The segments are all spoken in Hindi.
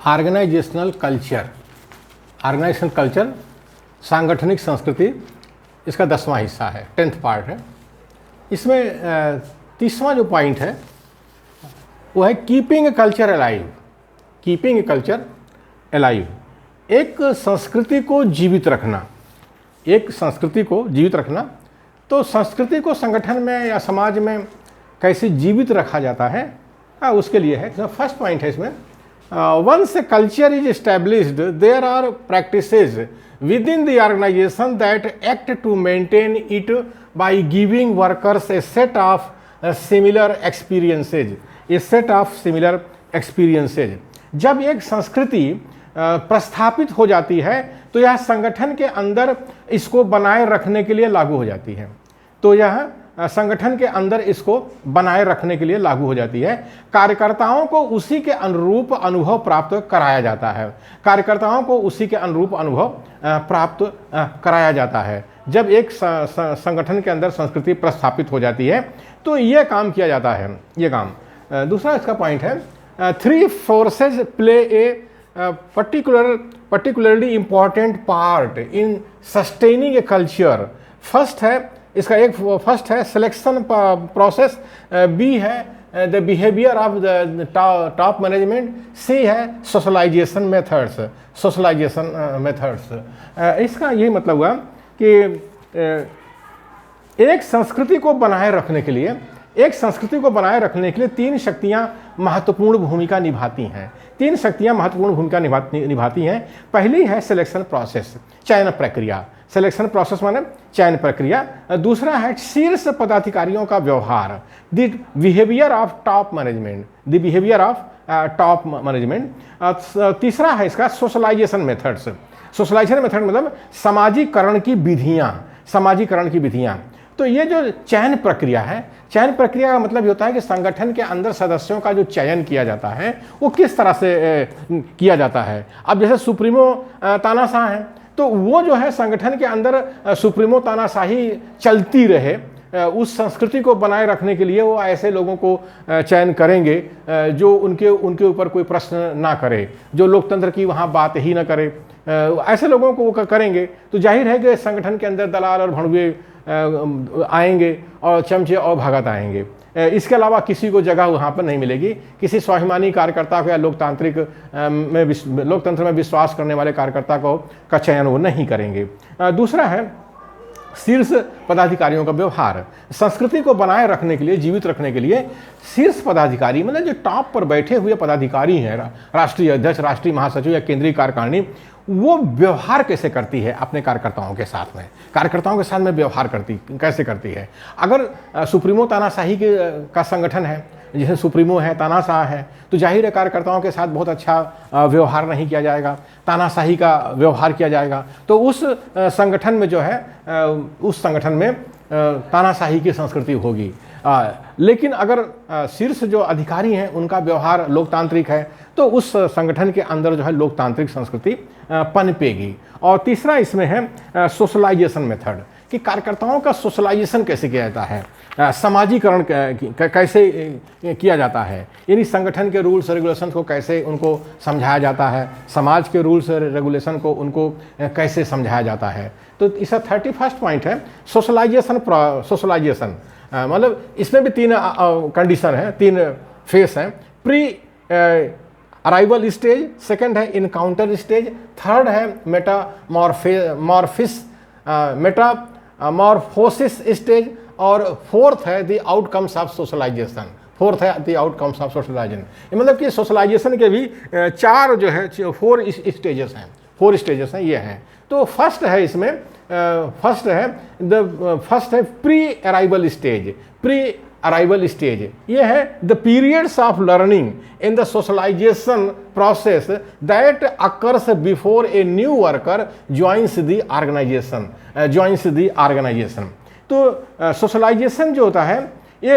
ऑर्गेनाइजेशनल कल्चर, ऑर्गेनाइजेशनल कल्चर सांगठनिक संस्कृति, इसका 10वां हिस्सा है, 10th पार्ट है। इसमें 30वां जो पॉइंट है वो है keeping culture alive. Keeping culture alive, एक संस्कृति को जीवित रखना, एक संस्कृति को जीवित रखना। तो संस्कृति को संगठन में या समाज में कैसे जीवित रखा जाता है, उसके लिए है। तो फर्स्ट पॉइंट है इसमें, once culture is established there are practices within the organisation that act to maintain it by giving workers a set of similar experiences, a set of similar experiences. जब एक संस्कृति प्रस्थापित हो जाती है तो यह संगठन के अंदर इसको बनाए रखने के लिए लागू हो जाती है। तो यह संगठन के अंदर इसको बनाए रखने के लिए लागू हो जाती है। कार्यकर्ताओं को उसी के अनुरूप अनुभव प्राप्त कराया जाता है। कार्यकर्ताओं को उसी के अनुरूप अनुभव प्राप्त कराया जाता है। जब एक संगठन के अंदर संस्कृति प्रस्थापित हो जाती है तो ये काम किया जाता है, ये काम। दूसरा इसका पॉइंट है, 3 forces play a particularly important part in sustaining a culture। First है इसका, एक फर्स्ट है सिलेक्शन प्रोसेस, बी है the behaviour of the top management, C है सोशलाइजेशन मेथड्स, सोशलाइजेशन मेथड्स। इसका यही मतलब हुआ कि एक संस्कृति को बनाए रखने के लिए, एक संस्कृति को बनाए रखने के लिए 3 शक्तियां महत्वपूर्ण भूमिका निभाती हैं। 3 शक्तियां महत्वपूर्ण भूमिका निभाती हैं। पहली है सिलेक्शन प्रोसेस, चयन प्रक्रिया। सिलेक्शन प्रोसेस माने चयन प्रक्रिया। दूसरा है शीर्ष पदाधिकारियों का व्यवहार, the behaviour of top management, the behaviour of top management. तीसरा है इसका सोशलाइजेशन मेथड्स। सोशलाइजेशन मेथड मतलब सामाजिकरण की विधियां, सामाजिकरण की विधियां। तो ये जो चयन प्रक्रिया है, चयन प्रक्रिया का मतलब होता है कि संगठन के अंदर सदस्यों का जो चयन किया जाता है वो किस तरह से किया जाता है। अब जैसे सुप्रीमो तानाशाह है तो वो जो है संगठन के अंदर सुप्रीमो तानाशाही चलती रहे, उस संस्कृति को बनाए रखने के लिए वो ऐसे लोगों को चयन करेंगे जो उनके ऊपर कोई प्रश्न ना करे, जो लोकतंत्र की वहाँ बात ही ना करे, ऐसे लोगों को वो करेंगे। तो जाहिर है कि संगठन के अंदर दलाल और भड़ुए आएंगे और चमचे और भगत आएंगे। इसके अलावा किसी को जगह वहाँ पर नहीं मिलेगी। किसी स्वाभिमानी कार्यकर्ता को या लोकतंत्र में विश्वास करने वाले कार्यकर्ता का चयन वो नहीं करेंगे। दूसरा है शीर्ष पदाधिकारियों का व्यवहार। संस्कृति को बनाए रखने के लिए, जीवित रखने के लिए शीर्ष पदाधिकारी मतलब जो टॉप पर बैठे हुए पदाधिकारी हैं, राष्ट्रीय अध्यक्ष, राष्ट्रीय महासचिव या केंद्रीय कार्यकारिणी, वो व्यवहार कैसे करती है अपने कार्यकर्ताओं के साथ में, कार्यकर्ताओं के साथ में व्यवहार कैसे करती है। अगर सुप्रीमो तानाशाही का संगठन है, जैसे सुप्रीमो है, तानाशाह है, तो जाहिर है कार्यकर्ताओं के साथ बहुत अच्छा व्यवहार नहीं किया जाएगा, तानाशाही का व्यवहार किया जाएगा। तो उस संगठन में जो है, उस संगठन में तानाशाही की संस्कृति होगी। लेकिन अगर शीर्ष जो अधिकारी हैं उनका व्यवहार लोकतांत्रिक है तो उस संगठन के अंदर जो है लोकतांत्रिक संस्कृति पनपेगी। और तीसरा इसमें है सोशलाइजेशन मेथड, कि कार्यकर्ताओं का सोशलाइजेशन कैसे किया जाता है, समाजीकरण कैसे किया जाता है, यानी संगठन के रूल्स रेगुलेशन को कैसे उनको समझाया जाता है, समाज के रूल्स रेगुलेशन को उनको कैसे समझाया जाता है। तो इसका 31st पॉइंट है सोशलाइजेशन। मतलब इसमें भी 3 कंडीशन है, 3 फेस हैं। प्री अराइवल स्टेज, सेकंड है इनकाउंटर स्टेज, थर्ड है मेटामॉर्फोसिस स्टेज, और फोर्थ है the outcomes of socialisation. Fourth है द आउटकम्स ऑफ सोशलाइजेशन। मतलब कि सोशलाइजेशन के भी 4 जो है 4 स्टेजेस हैं, 4 स्टेजेस हैं ये हैं। तो फर्स्ट है इसमें, फर्स्ट है pre arrival stage. Pre arrival stage ये है the periods of learning in the socialisation process that occurs before a new worker joins the organisation. तो सोशलाइजेशन जो होता है, ये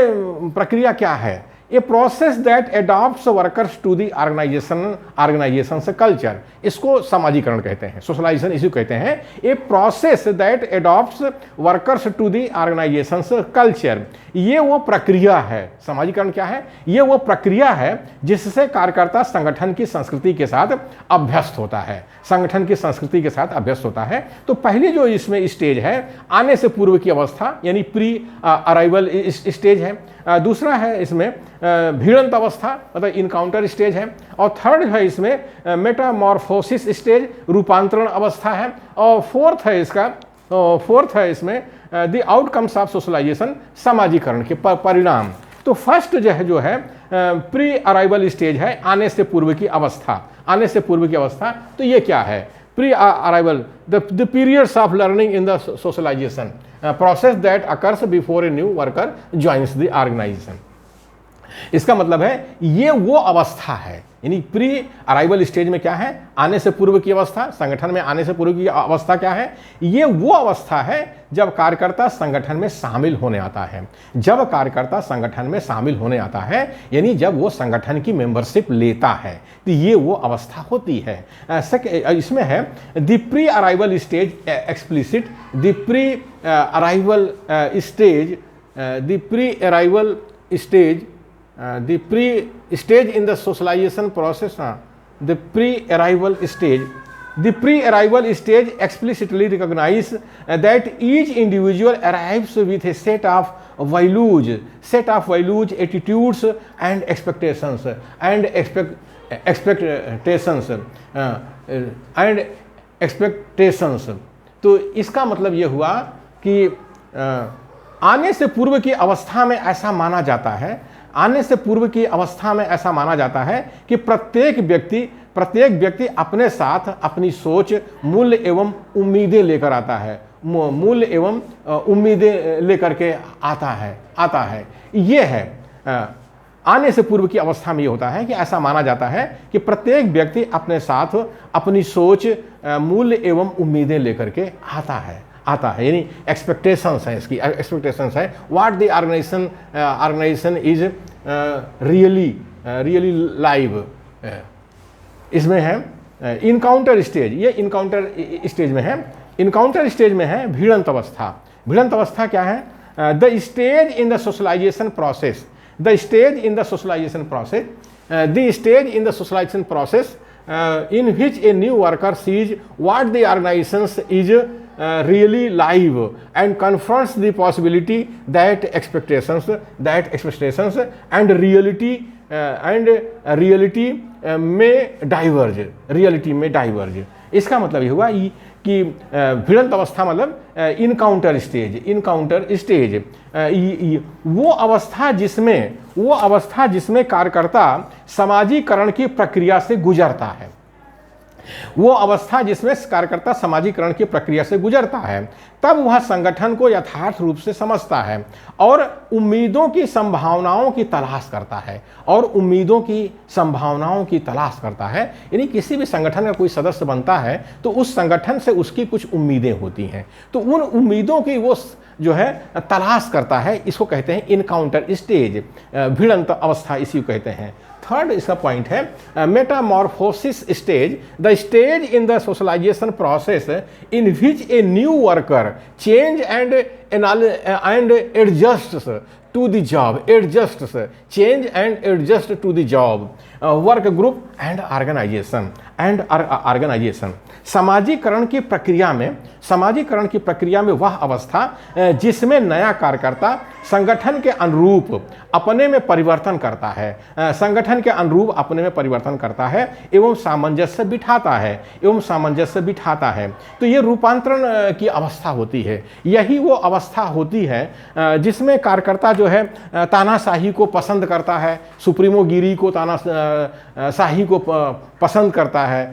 प्रक्रिया क्या है, a process that adopts workers to the organisation से कल्चर, इसको समाजीकरण कहते हैं, सोशलाइजेशन इसी कहते हैं। A process that adopts workers to the organisation से कल्चर, ये वो प्रक्रिया है। समाजीकरण क्या है? ये वो प्रक्रिया है जिससे कार्यकर्ता संगठन की संस्कृति के साथ अभ्यस्त होता है, संगठन की संस्कृति के साथ अभ्यस्त होता है। तो पहली जो इसमें स्टेज है आने से पूर्व की अवस्था यानी प्री अराइवल स्टेज है। दूसरा है इसमें भिड़ंत अवस्था मतलब इनकाउंटर स्टेज है। और थर्ड है इसमें मेटामॉर्फोसिस स्टेज, रूपांतरण अवस्था है। और फोर्थ है इसमें द आउटकम्स ऑफ सोशलाइजेशन, समाजीकरण के परिणाम। तो फर्स्ट जो है प्री अराइवल स्टेज है, आने से पूर्व की अवस्था। आने से पूर्व की अवस्था तो ये क्या है? Pre arrival the periods of learning in the socialisation process that occurs before a new worker joins the organisation. इसका मतलब है ये वो अवस्था है, यानी प्री अराइवल स्टेज में क्या है? आने से पूर्व की अवस्था। संगठन में आने से पूर्व की अवस्था क्या है? ये वो अवस्था है जब कार्यकर्ता संगठन में शामिल होने आता है। जब कार्यकर्ता संगठन में शामिल होने आता है यानी जब वो संगठन की मेंबरशिप लेता है, तो ये वो अवस्था होती है। इसमें है the pre arrival stage explicit, the pre arrival stage, the pre arrival stage, the pre-stage in the socialization process, the pre-arrival stage explicitly recognize that each individual arrives with a set of values, attitudes and expectations तो इसका मतलब ये हुआ कि आने से पूर्व की अवस्था में ऐसा माना जाता है, आने से पूर्व की अवस्था में ऐसा माना जाता है कि प्रत्येक व्यक्ति अपने साथ अपनी सोच, मूल्य एवं उम्मीदें लेकर आता है, मूल्य एवं उम्मीदें लेकर के आता है। ये है आने से पूर्व की अवस्था में ये होता है कि ऐसा माना जाता है कि प्रत्येक व्यक्ति अपने साथ अपनी सोच, मूल्य एवं उम्मीदें लेकर के आता है, यानी एक्सपेक्टेशंस है, इसकी एक्सपेक्टेशंस है। What the organization is really live. इसमें है इनकाउंटर स्टेज, ये इनकाउंटर स्टेज में है। इनकाउंटर स्टेज में है भिड़ंत अवस्था। भिड़ंत अवस्था क्या है? The stage in the socialisation process, the stage in the socialisation process, the stage in the socialisation process in which a new worker sees what the organization is really live and confronts the possibility that expectations and reality may diverge। इसका मतलब ये हुआ कि भिड़ंत अवस्था मतलब इनकाउंटर स्टेज, वो अवस्था जिसमें कार्यकर्ता समाजीकरण की प्रक्रिया से गुजरता है, वो अवस्था जिसमें कार्यकर्ता समाजीकरण की प्रक्रिया से गुजरता है, तब वह संगठन को यथार्थ रूप से समझता है और उम्मीदों की संभावनाओं की तलाश करता है। यानी किसी भी संगठन का कोई सदस्य बनता है तो उस संगठन से उसकी कुछ उम्मीदें होती हैं, तो उन उम्मीदों की वो जो है तलाश करता है। इसको कहते हैं इनकाउंटर स्टेज, भिड़ंत अवस्था इसी को कहते हैं। थर्ड इसका पॉइंट है metamorphosis stage, the stage in the socialisation process in which a new worker change and adjust to the job, work group and organization. समाजीकरण की प्रक्रिया में वह अवस्था जिसमें नया कार्यकर्ता संगठन के अनुरूप अपने में परिवर्तन करता है एवं सामंजस्य बिठाता है। तो ये रूपांतरण की अवस्था होती है। यही वो अवस्था होती है जिसमें कार्यकर्ता जो है तानाशाही को पसंद करता है, सुप्रीमोगिरी को तानाशाही को पसंद करता है,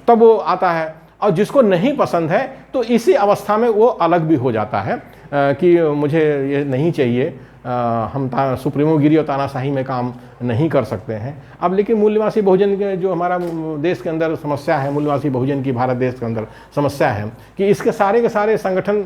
तब वो आता है। और जिसको नहीं पसंद है तो इसी अवस्था में वो अलग भी हो जाता है कि मुझे ये नहीं चाहिए, हम सुप्रीमोगिरी और तानाशाही में काम नहीं कर सकते हैं। अब लेकिन मूल्यवासी बहुजन के जो हमारा देश के अंदर समस्या है, मूल्यवासी बहुजन की भारत देश के अंदर समस्या है कि इसके सारे के सारे संगठन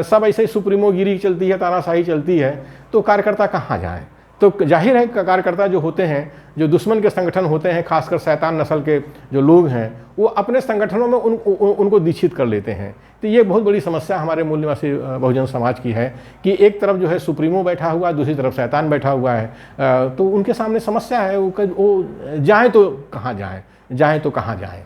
सब ऐसे ही सुप्रीमोगिरी चलती है, तानाशाही चलती है, तो कार्यकर्ता कहाँ जाएँ? तो जाहिर है कार्यकर्ता जो होते हैं, जो दुश्मन के संगठन होते हैं, खासकर शैतान नस्ल के जो लोग हैं, वो अपने संगठनों में उनको दीक्षित कर लेते हैं। तो ये बहुत बड़ी समस्या हमारे मूल निवासी बहुजन समाज की है कि एक तरफ जो है सुप्रीमो बैठा हुआ है, दूसरी तरफ शैतान बैठा हुआ है। तो उनके सामने समस्या है, वो जाएँ तो कहाँ जाएँ, जाएँ तो कहाँ जाएँ।